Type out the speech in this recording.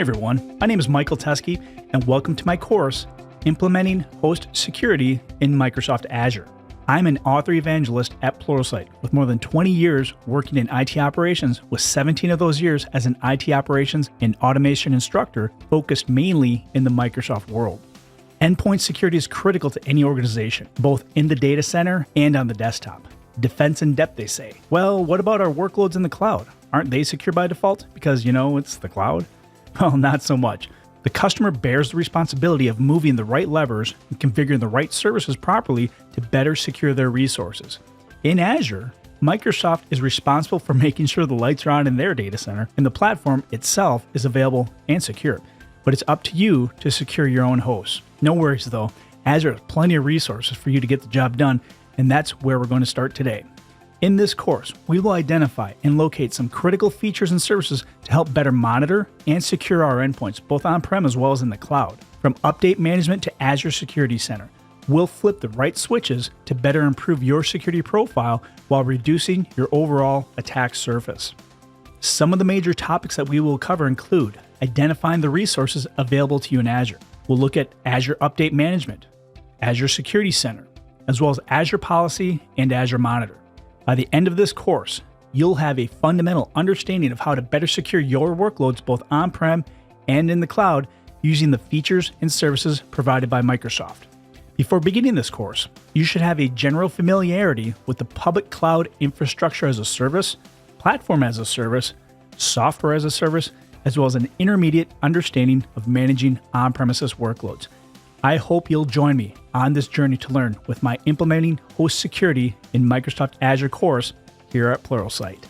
everyone, my name is Michael Teske, and welcome to my course, Implementing Host Security in Microsoft Azure. I'm an author evangelist at Pluralsight with more than 20 years working in IT operations, with 17 of those years as an IT operations and automation instructor focused mainly in the Microsoft world. Endpoint security is critical to any organization, both in the data center and on the desktop. Defense in depth, they say. Well, what about our workloads in the cloud? Aren't they secure by default because, it's the cloud? Well, not so much. The customer bears the responsibility of moving the right levers and configuring the right services properly to better secure their resources. In Azure, Microsoft is responsible for making sure the lights are on in their data center and the platform itself is available and secure. But it's up to you to secure your own hosts. No worries though, Azure has plenty of resources for you to get the job done, and that's where we're going to start today. In this course, we will identify and locate some critical features and services to help better monitor and secure our endpoints, both on-prem as well as in the cloud. From update management to Azure Security Center, we'll flip the right switches to better improve your security profile while reducing your overall attack surface. Some of the major topics that we will cover include identifying the resources available to you in Azure. We'll look at Azure Update Management, Azure Security Center, as well as Azure Policy and Azure Monitor. By the end of this course, you'll have a fundamental understanding of how to better secure your workloads both on-prem and in the cloud using the features and services provided by Microsoft. Before beginning this course, you should have a general familiarity with the public cloud infrastructure as a service, platform as a service, software as a service, as well as an intermediate understanding of managing on-premises workloads. I hope you'll join me on this journey to learn with my Implementing Host Security in Microsoft Azure course here at Pluralsight.